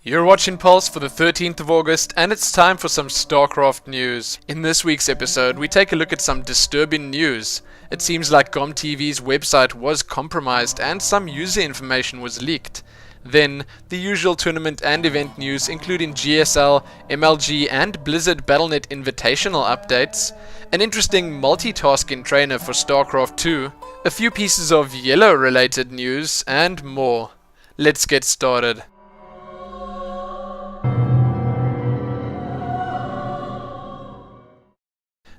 You're watching Pulse for the 13th of August, and it's time for some StarCraft news. In this week's episode, we take a look at some disturbing news. It seems like GomTV's website was compromised and some user information was leaked. Then, the usual tournament and event news including GSL, MLG and Blizzard Battle.net Invitational updates, an interesting multitasking trainer for StarCraft II, a few pieces of YellOw related news, and more. Let's get started.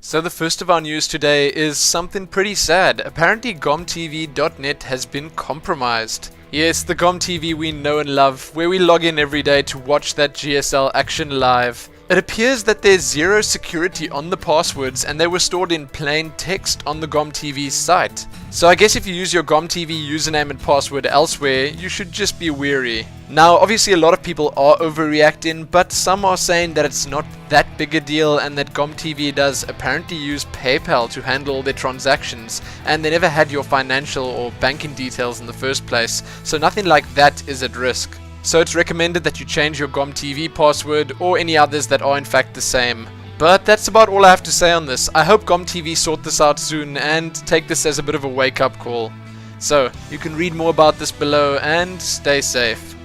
So the first of our news today is something pretty sad. Apparently GomTV.net has been compromised. Yes, the GomTV we know and love, where we log in every day to watch that GSL action live. It appears that there's zero security on the passwords and they were stored in plain text on the GomTV site. So I guess if you use your GomTV username and password elsewhere, you should just be wary. Now obviously a lot of people are overreacting, but some are saying that it's not that big a deal and that GomTV does apparently use PayPal to handle all their transactions and they never had your financial or banking details in the first place, so nothing like that is at risk. So it's recommended that you change your GomTV password or any others that are in fact the same. But that's about all I have to say on this. I hope GomTV sort this out soon and take this as a bit of a wake-up call. So, you can read more about this below and stay safe.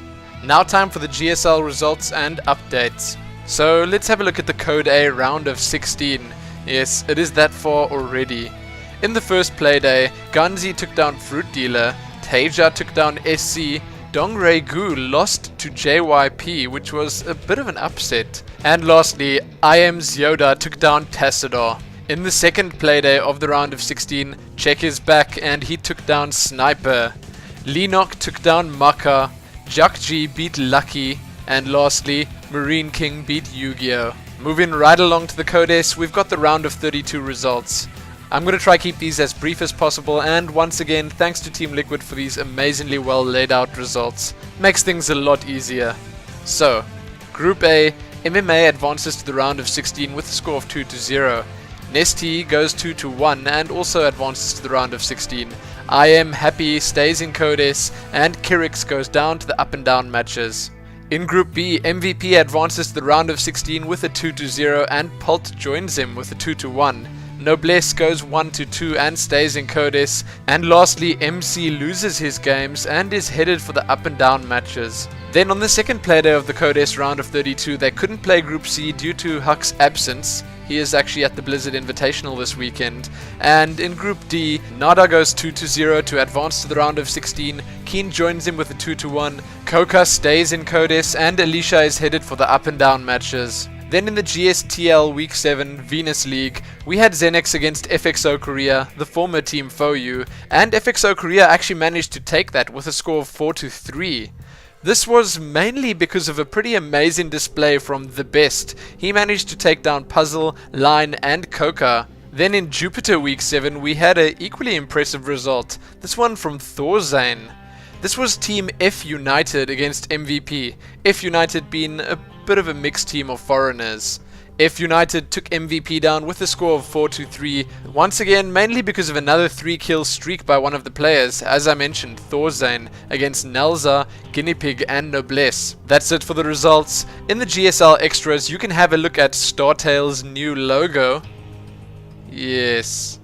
Now time for the GSL results and updates. So let's have a look at the Code A round of 16. Yes, it is that far already. In the first playday, Ganzi took down Fruit Dealer, Teja took down SC, Dongray Gu lost to JYP, which was a bit of an upset. And lastly, IM's Yoda took down Tassadar. In the second playday of the round of 16, Check is back and he took down Sniper. Lenok took down Maka, Jakji beat Lucky, and lastly, Marine King beat Yu-Gi-Oh! Moving right along to the Code S, we've got the round of 32 results. I'm going to try keep these as brief as possible, and once again, thanks to TeamLiquid for these amazingly well laid out results. Makes things a lot easier. So, Group A, MMA advances to the round of 16 with a score of 2-0. Nesty goes 2-1 and also advances to the round of 16. I Am Happy stays in Code S, and Kirix goes down to the up and down matches. In Group B, MVP advances to the round of 16 with a 2-0 and Pult joins him with a 2-1. Noblesse goes 1-2 and stays in Code S, and lastly MC loses his games and is headed for the up and down matches. Then on the second playday of the Code S round of 32, they couldn't play Group C due to Huck's absence. He is actually at the Blizzard Invitational this weekend. And in Group D, Nada goes 2-0 to advance to the round of 16, Keen joins him with a 2-1, Koka stays in Code S, and Alicia is headed for the up and down matches. Then in the GSTL Week 7 Venus League, we had Zenex against FXO Korea, the former Team FOU, and FXO Korea actually managed to take that with a score of 4-3. This was mainly because of a pretty amazing display from The Best. He managed to take down Puzzle, Line, and Koka. Then in Jupiter Week 7, we had an equally impressive result, this one from Thorzane. This was Team F United against MVP, F United being a bit of a mixed team of foreigners. F United took MVP down with a score of 4-3, once again mainly because of another 3-kill streak by one of the players, as I mentioned, Thorzane, against Nelza, Guinea Pig and Noblesse. That's it for the results. In the GSL extras, you can have a look at StarTale's new logo. Yes,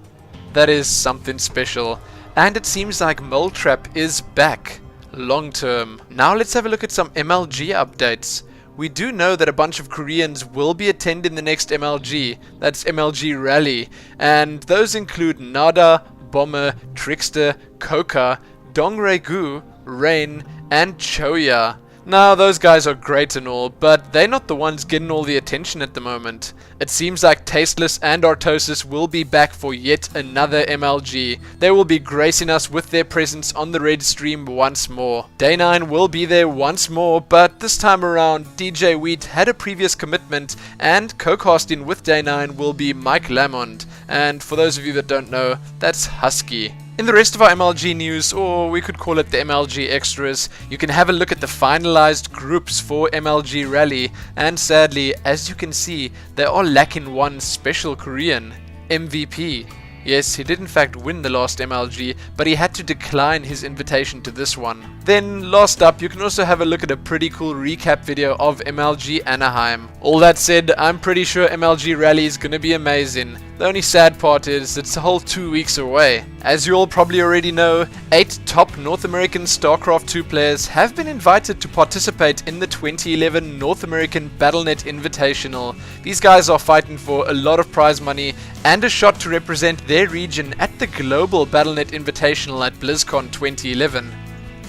that is something special. And it seems like Mole Trap is back, long term. Now let's have a look at some MLG updates. We do know that a bunch of Koreans will be attending the next MLG, that's MLG Rally, and those include Nada, Bomber, Trickster, Koka, Dongray Gu, Rain, and Choya. Now those guys are great and all, but they're not the ones getting all the attention at the moment. It seems like Tasteless and Artosis will be back for yet another MLG. They will be gracing us with their presence on the red stream once more. Day 9 will be there once more, but this time around DJ Wheat had a previous commitment, and co-casting with Day 9 will be Mike Lamond, and for those of you that don't know, that's Husky. In the rest of our MLG news, or we could call it the MLG extras, you can have a look at the finalized groups for MLG Rally, and sadly, as you can see, they are lacking one special Korean, MVP. Yes, he did in fact win the last MLG, but he had to decline his invitation to this one. Then, last up, you can also have a look at a pretty cool recap video of MLG Anaheim. All that said, I'm pretty sure MLG Rally is gonna be amazing. The only sad part is, it's a whole 2 weeks away. As you all probably already know, 8 top North American StarCraft II players have been invited to participate in the 2011 North American BattleNet Invitational. These guys are fighting for a lot of prize money and a shot to represent their region at the global BattleNet Invitational at BlizzCon 2011.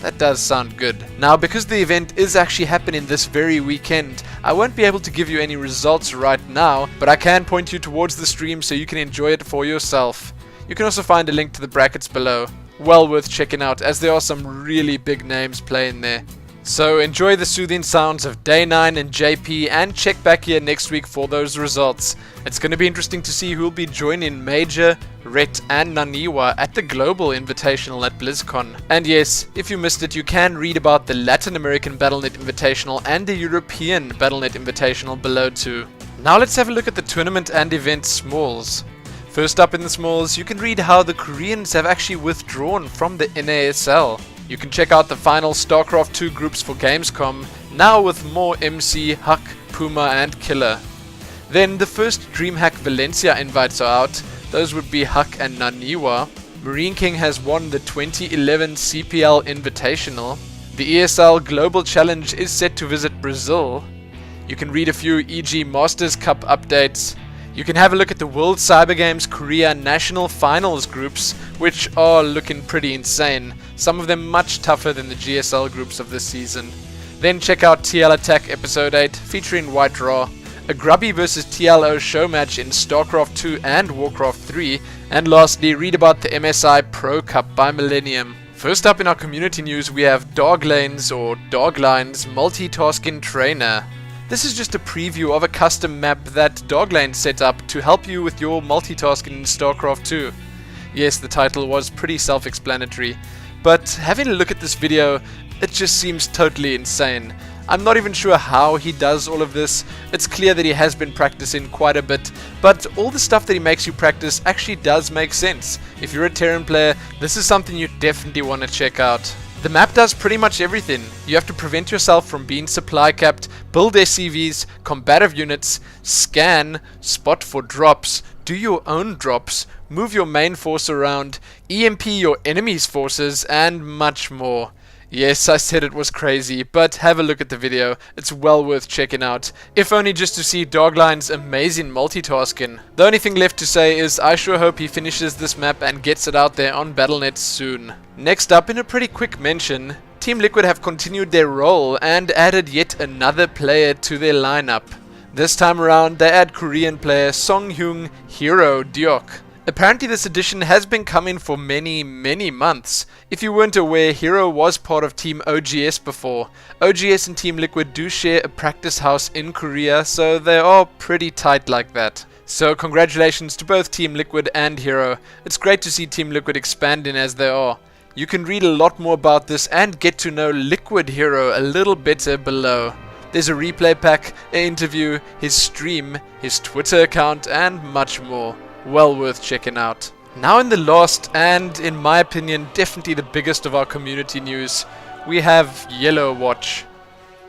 That does sound good. Now, because the event is actually happening this very weekend, I won't be able to give you any results right now, but I can point you towards the stream so you can enjoy it for yourself. You can also find a link to the brackets below. Well worth checking out, as there are some really big names playing there. So enjoy the soothing sounds of Day 9 and JP, and check back here next week for those results. It's going to be interesting to see who will be joining Major, Rhett and Naniwa at the Global Invitational at BlizzCon. And yes, if you missed it, you can read about the Latin American BattleNet Invitational and the European BattleNet Invitational below too. Now let's have a look at the tournament and event smalls. First up in the smalls, you can read how the Koreans have actually withdrawn from the NASL. You can check out the final StarCraft II groups for Gamescom, now with more MC, Huck, Puma and Killer. Then the first DreamHack Valencia invites are out. Those would be Huck and Naniwa. Marine King has won the 2011 CPL Invitational. The ESL Global Challenge is set to visit Brazil. You can read a few EG Masters Cup updates. You can have a look at the World Cyber Games Korea National Finals groups, which are looking pretty insane, some of them much tougher than the GSL groups of this season. Then check out TL Attack Episode 8 featuring White Raw, a Grubby vs TLO show match in StarCraft II and Warcraft 3, and lastly read about the MSI Pro Cup by Millennium. First up in our community news, we have Darglines or Darglines Multitasking Trainer. This is just a preview of a custom map that Darglane set up to help you with your multitasking in StarCraft II. Yes, the title was pretty self-explanatory, but having a look at this video, it just seems totally insane. I'm not even sure how he does all of this. It's clear that he has been practicing quite a bit, but all the stuff that he makes you practice actually does make sense. If you're a Terran player, this is something you definitely want to check out. The map does pretty much everything. You have to prevent yourself from being supply capped, build SCVs, combative units, scan, spot for drops, do your own drops, move your main force around, EMP your enemy's forces, and much more. Yes, I said it was crazy, but have a look at the video. It's well worth checking out, if only just to see Dargline's amazing multitasking. The only thing left to say is I sure hope he finishes this map and gets it out there on BattleNet soon. Next up, in a pretty quick mention, TeamLiquid have continued their role and added yet another player to their lineup. This time around, they add Korean player Songhyung Hero Deok. Apparently this addition has been coming for many months. If you weren't aware, Hero was part of Team OGS before. OGS and TeamLiquid do share a practice house in Korea, so they are pretty tight like that. So congratulations to both TeamLiquid and Hero. It's great to see TeamLiquid expanding as they are. You can read a lot more about this and get to know Liquid Hero a little better below. There's a replay pack, an interview, his stream, his Twitter account, and much more. Well worth checking out. Now in the last, and in my opinion definitely the biggest of our community news, we have YellOw Watch.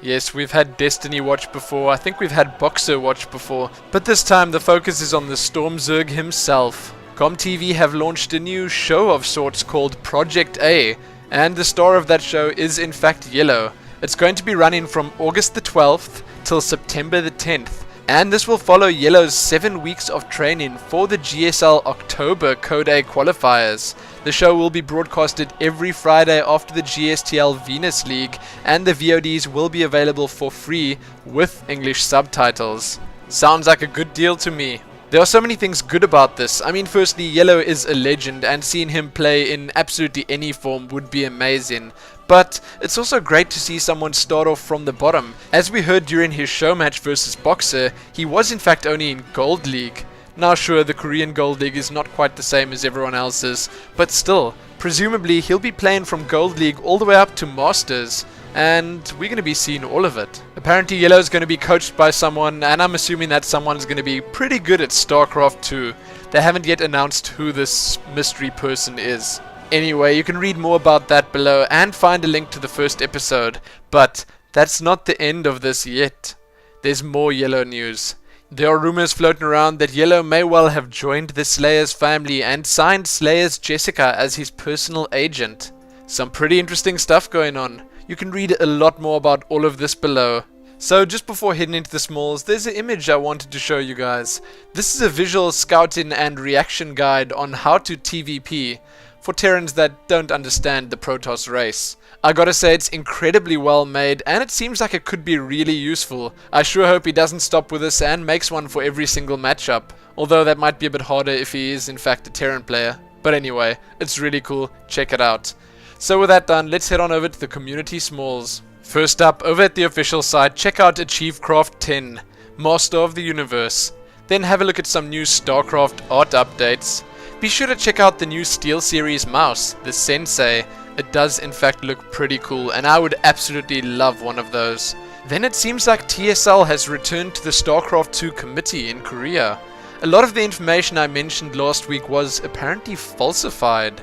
Yes, we've had Destiny Watch before, I think we've had Boxer Watch before, but this time the focus is on the Stormzerg himself. ComTV have launched a new show of sorts called Project A, and the star of that show is in fact YellOw. It's going to be running from August the 12th till September the 10th. And this will follow YellOw's 7 weeks of training for the GSL October Code A qualifiers. The show will be broadcasted every Friday after the GSTL Venus League, and the VODs will be available for free with English subtitles. Sounds like a good deal to me. There are so many things good about this. I mean, firstly, YellOw is a legend, and seeing him play in absolutely any form would be amazing. But it's also great to see someone start off from the bottom. As we heard during his show match versus Boxer, he was in fact only in Gold League. Now sure, the Korean Gold League is not quite the same as everyone else's, but still, presumably he'll be playing from Gold League all the way up to Masters. and we're going to be seeing all of it. Apparently YellOw's going to be coached by someone, and I'm assuming that someone's going to be pretty good at StarCraft II. They haven't yet announced who this mystery person is. Anyway, you can read more about that below and find a link to the first episode, but that's not the end of this yet. There's more YellOw news. There are rumors floating around that YellOw may well have joined the Slayers family and signed Slayers Jessica as his personal agent. Some pretty interesting stuff going on. You can read a lot more about all of this below. So just before heading into the smalls, there's an image I wanted to show you guys. This is a visual scouting and reaction guide on how to TVP for Terrans that don't understand the Protoss race. I gotta say, it's incredibly well made, and it seems like it could be really useful. I sure hope he doesn't stop with this and makes one for every single matchup, although that might be a bit harder if he is in fact a Terran player. But anyway, it's really cool, check it out. So with that done, let's head on over to the community smalls. First up, over at the official site, check out Achievecraft 10, Master of the Universe. Then have a look at some new StarCraft art updates. Be sure to check out the new SteelSeries mouse, the Sensei. It does in fact look pretty cool, and I would absolutely love one of those. Then it seems like TSL has returned to the StarCraft II committee in Korea. A lot of the information I mentioned last week was apparently falsified.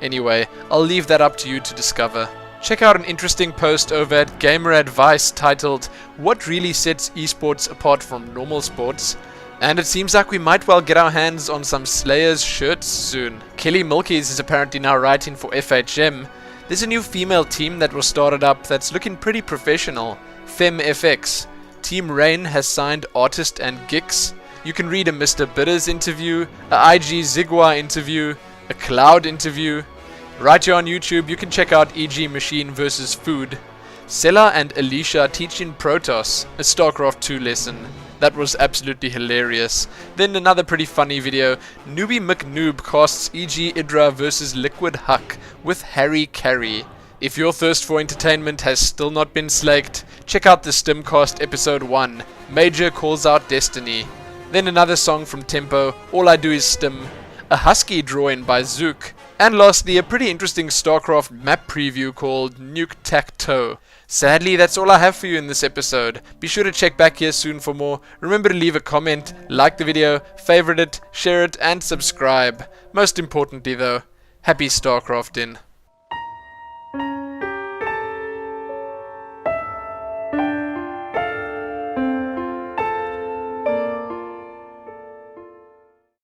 Anyway, I'll leave that up to you to discover. Check out an interesting post over at Gamer Advice titled, "What really sets esports apart from normal sports?" And it seems like we might well get our hands on some Slayers shirts soon. Kelly Milkies is apparently now writing for FHM. There's a new female team that was started up that's looking pretty professional. FemFX. Team Rain has signed Artist and Gix. You can read a Mr. Bitters interview, a IG Zigwa interview, a Cloud interview. Right here on YouTube, you can check out EG Machine vs. Food. Sela and Alicia teaching Protoss, a StarCraft II lesson. That was absolutely hilarious. Then another pretty funny video. Newbie McNoob casts EG Idra vs Liquid Huck with Harry Carey. If your thirst for entertainment has still not been slaked, check out the Stimcast episode 1. Major calls out Destiny. Then another song from Tempo, All I Do Is Stim. A Husky drawing by Zook. And lastly, a pretty interesting StarCraft map preview called Nuke Tac Toe. Sadly, that's all I have for you in this episode. Be sure to check back here soon for more. Remember to leave a comment, like the video, favorite it, share it, and subscribe. Most importantly though, happy StarCrafting.